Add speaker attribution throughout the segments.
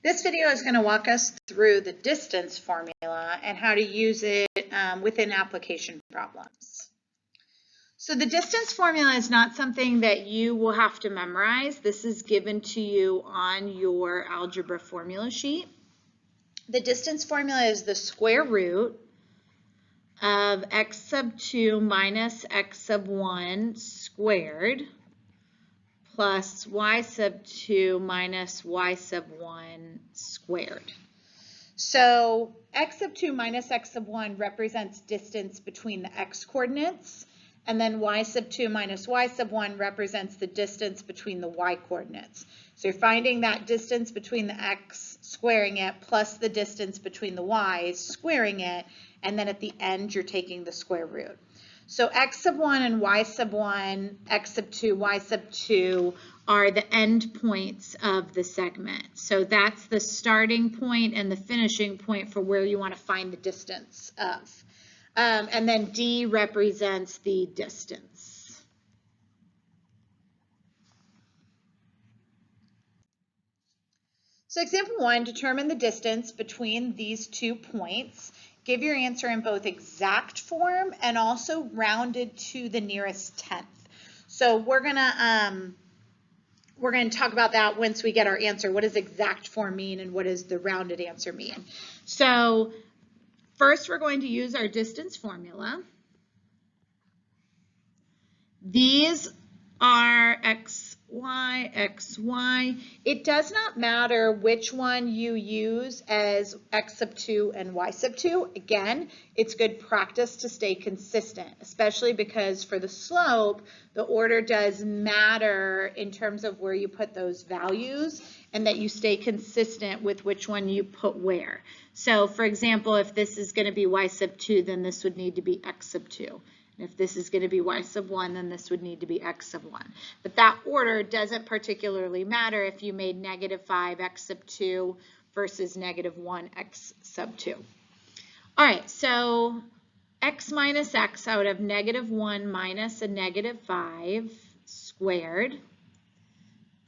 Speaker 1: This video is going to walk us through the distance formula and how to use it within application problems. So the distance formula is not something that you will have to memorize. This is given to you on your algebra formula sheet. The distance formula is the square root of x sub 2 minus x sub 1 squared plus y sub 2 minus y sub 1 squared. So x sub 2 minus x sub 1 represents distance between the x coordinates, and then y sub 2 minus y sub 1 represents the distance between the y coordinates. So you're finding that distance between the x, squaring it, plus the distance between the y's, squaring it, and then at the end you're taking the square root. So x sub 1 and y sub 1, x sub 2, y sub 2 are the end points of the segment. So that's the starting point and the finishing point for where you want to find the distance of. And then D represents the distance. So example 1, determine the distance between these 2 points. Give your answer in both exact form and also rounded to the nearest tenth. So we're gonna talk about that once we get our answer. What does exact form mean and what does the rounded answer mean? So first we're going to use our distance formula. These are x, y, x, y. It does not matter which one you use as x sub 2 and y sub 2. Again, it's good practice to stay consistent, especially because for the slope, the order does matter in terms of where you put those values and that you stay consistent with which one you put where. So for example, if this is going to be y sub 2, then this would need to be x sub 2. If this is going to be y sub 1, then this would need to be x sub 1. But that order doesn't particularly matter if you made negative 5 x sub 2 versus negative 1 x sub 2. All right, so x minus x, I would have negative 1 minus a negative 5 squared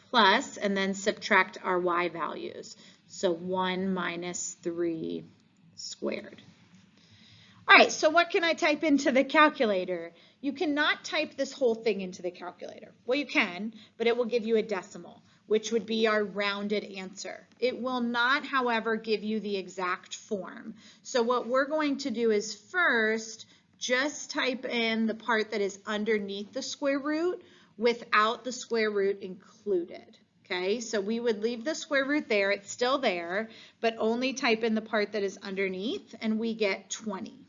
Speaker 1: plus, and then subtract our y values. So 1 minus 3 squared. All right, so what can I type into the calculator? You cannot type this whole thing into the calculator. Well, you can, but it will give you a decimal, which would be our rounded answer. It will not, however, give you the exact form. So what we're going to do is first just type in the part that is underneath the square root without the square root included. Okay, so we would leave the square root there, it's still there, but only type in the part that is underneath, and we get 20.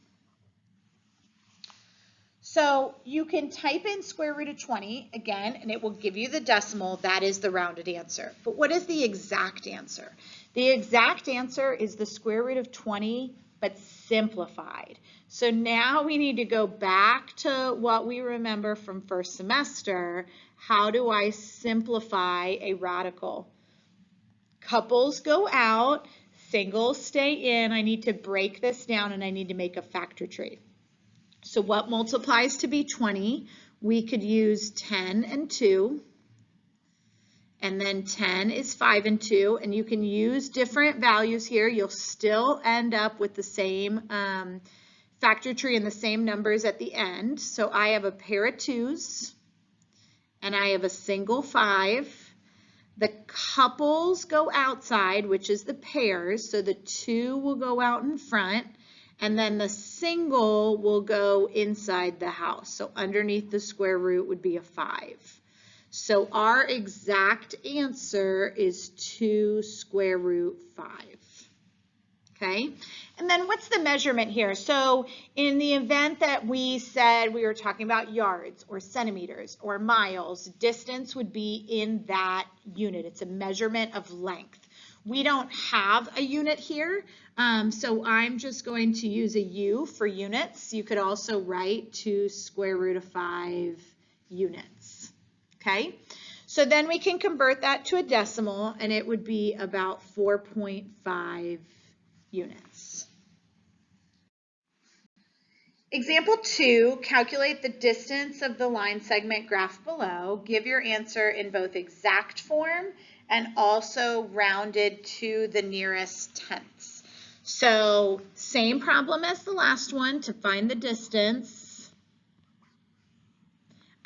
Speaker 1: So you can type in square root of 20 again, and it will give you the decimal. That is the rounded answer. But what is the exact answer? The exact answer is the square root of 20, but simplified. So now we need to go back to what we remember from first semester. How do I simplify a radical? Couples go out, singles stay in. I need to break this down, and I need to make a factor tree. So what multiplies to be 20? We could use 10 and 2, and then 10 is 5 and 2, and you can use different values here. You'll still end up with the same factor tree and the same numbers at the end. So I have a pair of 2's, and I have a single 5. The couples go outside, which is the pairs, so the 2 will go out in front. And then the single will go inside the house. So underneath the square root would be a 5. So our exact answer is 2 square root 5. Okay, and then what's the measurement here? So in the event that we said we were talking about yards or centimeters or miles, distance would be in that unit. It's a measurement of length. We don't have a unit here, so I'm just going to use a U for units. You could also write 2 square root of 5 units, okay? So then we can convert that to a decimal, and it would be about 4.5 units. Example 2, calculate the distance of the line segment graph below. Give your answer in both exact form and also rounded to the nearest tenths. So same problem as the last one. To find the distance,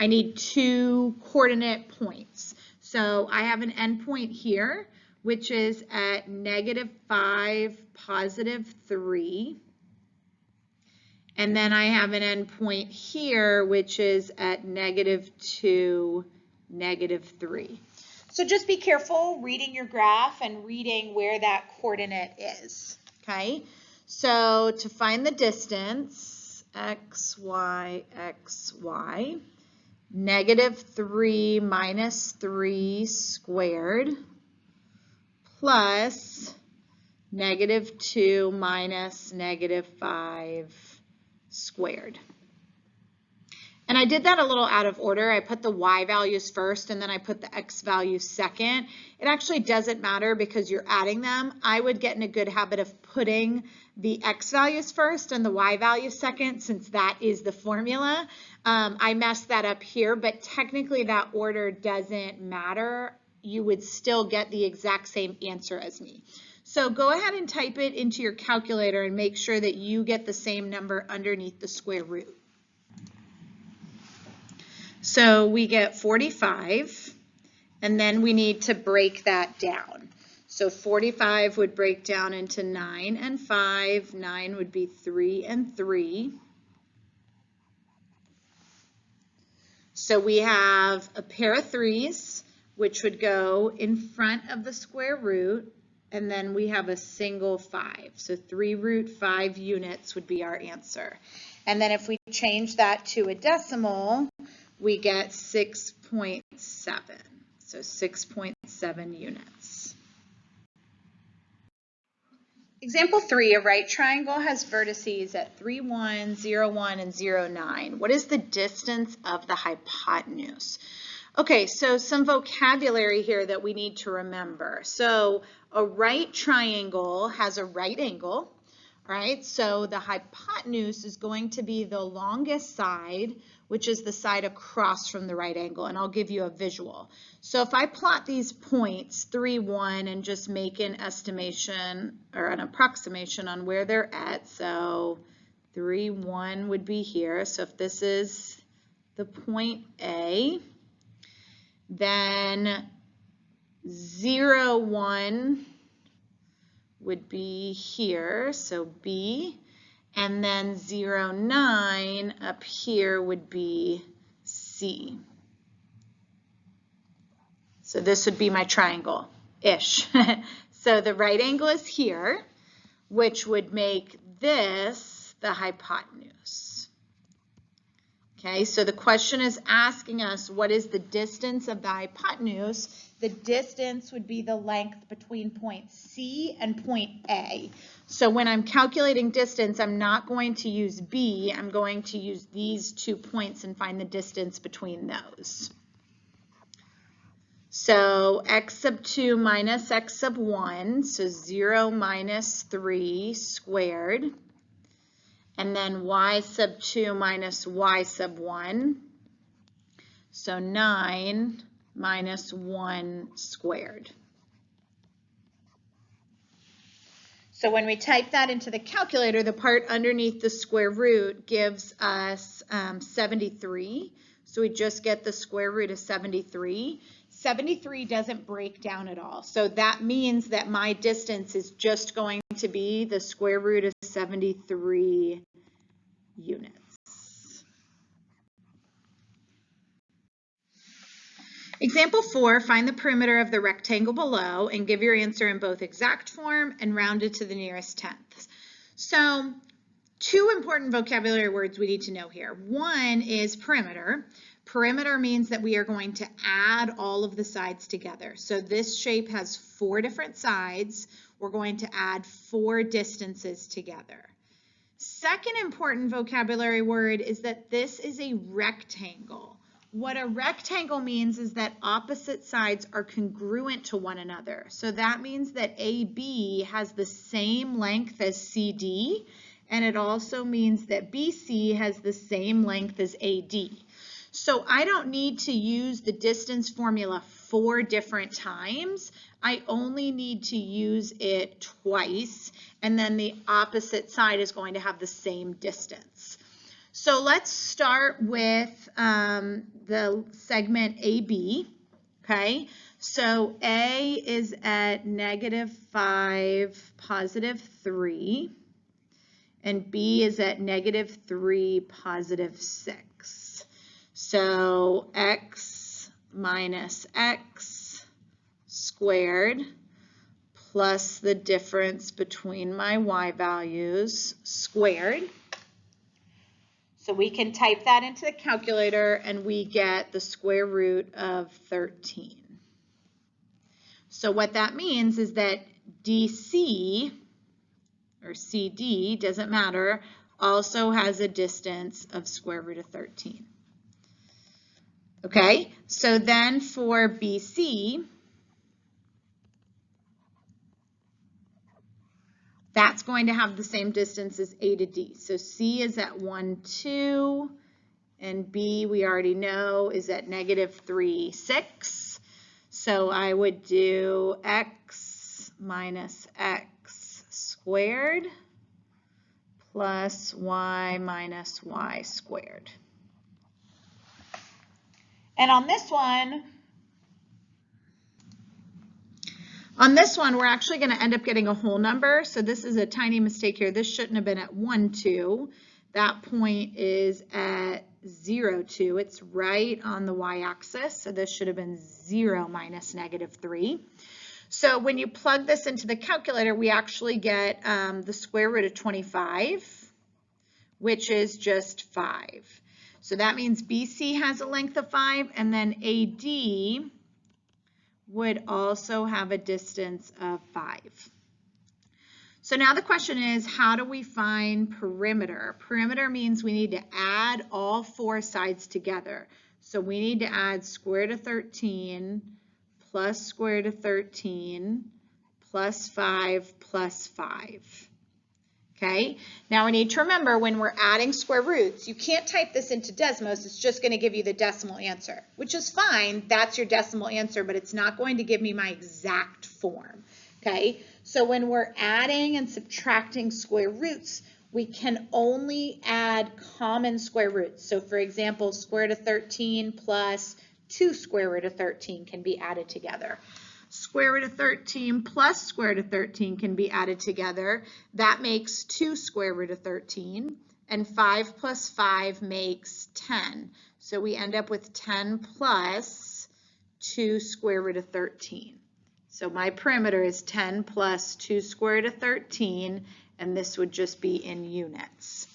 Speaker 1: I need 2 coordinate points. So I have an endpoint here, which is at -5, +3. And then I have an endpoint here, which is at -2, -3. So just be careful reading your graph and reading where that coordinate is, okay? So to find the distance, x, y, -3 minus 3 squared plus -2 minus -5 squared. And I did that a little out of order. I put the y values first and then I put the x values second. It actually doesn't matter because you're adding them. I would get in a good habit of putting the x values first and the y values second, since that is the formula. I messed that up here, but technically that order doesn't matter. You would still get the exact same answer as me. So go ahead and type it into your calculator and make sure that you get the same number underneath the square root. So we get 45, and then we need to break that down. So 45 would break down into 9 and 5. 9 would be 3 and 3. So we have a pair of 3's, which would go in front of the square root, and then we have a single 5. So 3 root 5 units would be our answer. And then if we change that to a decimal, we get 6.7. So 6.7 units. Example 3, a right triangle has vertices at 3, 1, 0, 1, and 0, 9. What is the distance of the hypotenuse? Okay, so some vocabulary here that we need to remember. So a right triangle has a right angle, right? So the hypotenuse is going to be the longest side, which is the side across from the right angle, and I'll give you a visual. So if I plot these points, 3, 1, and just make an estimation or an approximation on where they're at, so 3, 1 would be here. So if this is the point A, then 0, 1 would be here, so B, and then 0, 9 up here would be C. So this would be my triangle-ish. So the right angle is here, which would make this the hypotenuse. Okay, so the question is asking us, what is the distance of the hypotenuse? The distance would be the length between point C and point A. So when I'm calculating distance, I'm not going to use B, I'm going to use these 2 points and find the distance between those. So x sub 2 minus x sub 1, so 0 minus 3 squared. And then y sub 2 minus y sub 1, so 9 minus 1 squared. So when we type that into the calculator, the part underneath the square root gives us 73. So we just get the square root of 73. 73 doesn't break down at all. So that means that my distance is just going to be the square root of 73 units. Example 4, find the perimeter of the rectangle below and give your answer in both exact form and rounded to the nearest tenths. So 2 important vocabulary words we need to know here. One is perimeter. Perimeter means that we are going to add all of the sides together. So this shape has 4 different sides. We're going to add 4 distances together. Second important vocabulary word is that this is a rectangle. What a rectangle means is that opposite sides are congruent to one another. So that means that AB has the same length as CD, and it also means that BC has the same length as AD. So I don't need to use the distance formula 4 different times. I only need to use it twice, and then the opposite side is going to have the same distance. So let's start with the segment AB, okay? So A is at -5, +3, and B is at -3, +6. So x minus x squared plus the difference between my y values squared. So we can type that into the calculator and we get the square root of 13. So what that means is that DC, or CD, doesn't matter, also has a distance of square root of 13. Okay, so then for BC, that's going to have the same distance as A to D. So C is at 1, 2, and B, we already know, is at -3, 6. So I would do x minus x squared plus y minus y squared. And on this one, we're actually going to end up getting a whole number. So this is a tiny mistake here. This shouldn't have been at 1, 2. That point is at 0, 2. It's right on the y-axis. So this should have been 0 minus -3. So when you plug this into the calculator, we actually get the square root of 25, which is just 5. So that means BC has a length of 5, and then AD would also have a distance of 5. So now the question is, how do we find perimeter? Perimeter means we need to add all 4 sides together. So we need to add square root of 13 plus square root of 13 plus 5 plus 5. Okay, now we need to remember when we're adding square roots, you can't type this into Desmos, it's just going to give you the decimal answer, which is fine, that's your decimal answer, but it's not going to give me my exact form. Okay, so when we're adding and subtracting square roots, we can only add common square roots. So for example, square root of 13 plus 2 square root of 13 can be added together. Square root of 13 plus square root of 13 can be added together. That makes 2 square root of 13, and 5 plus 5 makes 10. So we end up with 10 plus 2 square root of 13. So my perimeter is 10 plus 2 square root of 13, and this would just be in units.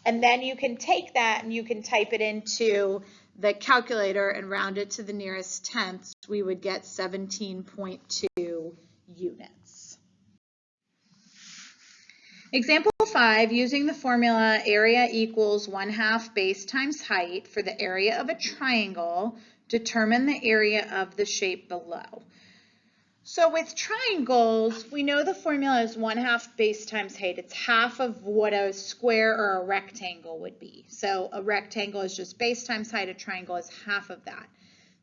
Speaker 1: And then you can take that and you can type it into the calculator and round it to the nearest tenths. We would get 17.2 units. Example 5, using the formula area equals 1/2 base times height for the area of a triangle, determine the area of the shape below. So with triangles, we know the formula is 1/2 base times height. It's half of what a square or a rectangle would be. So a rectangle is just base times height, a triangle is half of that.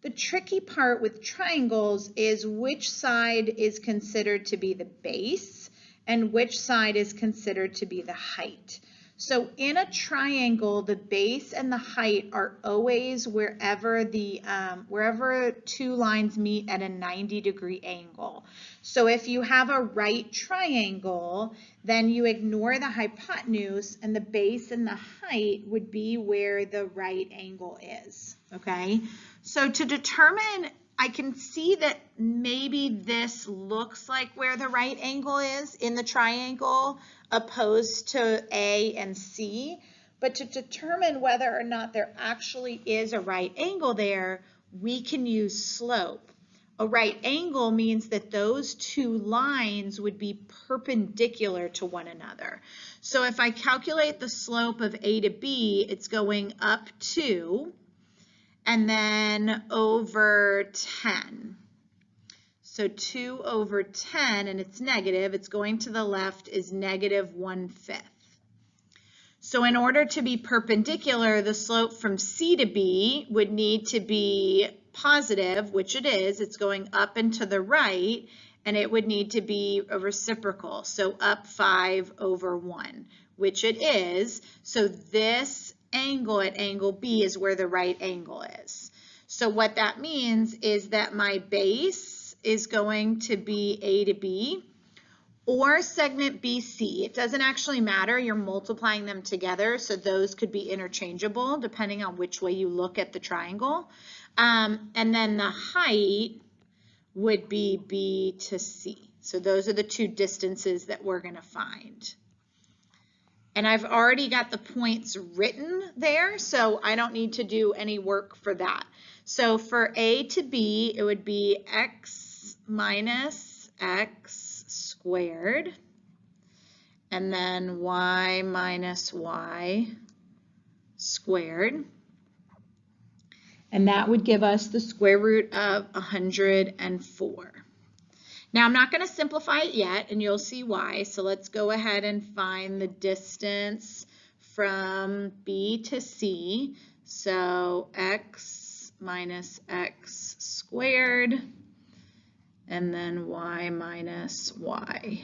Speaker 1: The tricky part with triangles is which side is considered to be the base and which side is considered to be the height. So in a triangle, the base and the height are always wherever 2 lines meet at a 90-degree angle. So if you have a right triangle, then you ignore the hypotenuse and the base and the height would be where the right angle is, okay? So to determine, I can see that maybe this looks like where the right angle is in the triangle opposed to A and C, but to determine whether or not there actually is a right angle there, we can use slope. A right angle means that those 2 lines would be perpendicular to one another. So if I calculate the slope of A to B, it's going up 2 and then over 10. So 2 over 10, and it's negative, it's going to the left, is -1/5. So in order to be perpendicular, the slope from C to B would need to be positive, which it is. It's going up and to the right, and it would need to be a reciprocal, so up 5/1, which it is. So this angle at angle B is where the right angle is. So what that means is that my base is going to be A to B, or segment BC. It doesn't actually matter. You're multiplying them together, so those could be interchangeable depending on which way you look at the triangle. And then the height would be B to C. So those are the two distances that we're going to find. And I've already got the points written there, so I don't need to do any work for that. So for A to B, it would be x minus x squared, and then y minus y squared. And that would give us the square root of 104. Now I'm not going to simplify it yet, and you'll see why. So let's go ahead and find the distance from B to C. So x minus x squared, and then y minus y.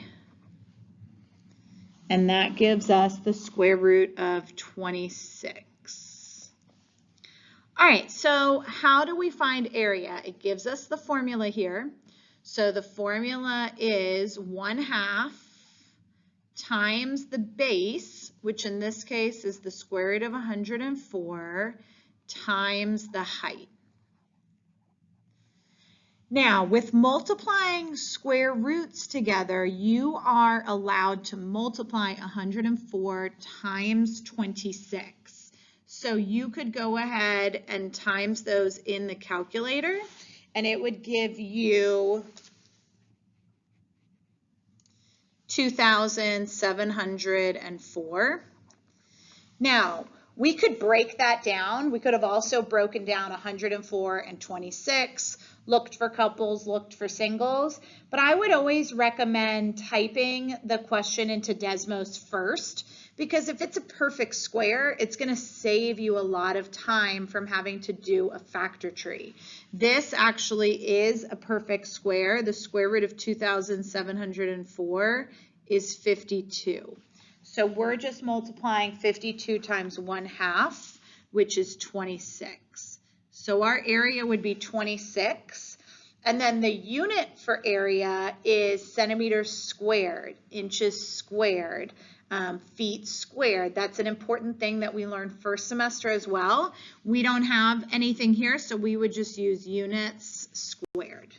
Speaker 1: And that gives us the square root of 26. All right, so how do we find area? It gives us the formula here. So the formula is 1/2 times the base, which in this case is the square root of 104, times the height. Now, with multiplying square roots together, you are allowed to multiply 104 times 26. So you could go ahead and times those in the calculator, and it would give you 2,704. Now, we could break that down. We could have also broken down 104 and 26, looked for couples, looked for singles, but I would always recommend typing the question into Desmos first, because if it's a perfect square, it's going to save you a lot of time from having to do a factor tree. This actually is a perfect square. The square root of 2,704 is 52. So we're just multiplying 52 times 1/2, which is 26. So our area would be 26. And then the unit for area is centimeters squared, inches squared, feet squared. That's an important thing that we learned first semester as well. We don't have anything here, so we would just use units squared.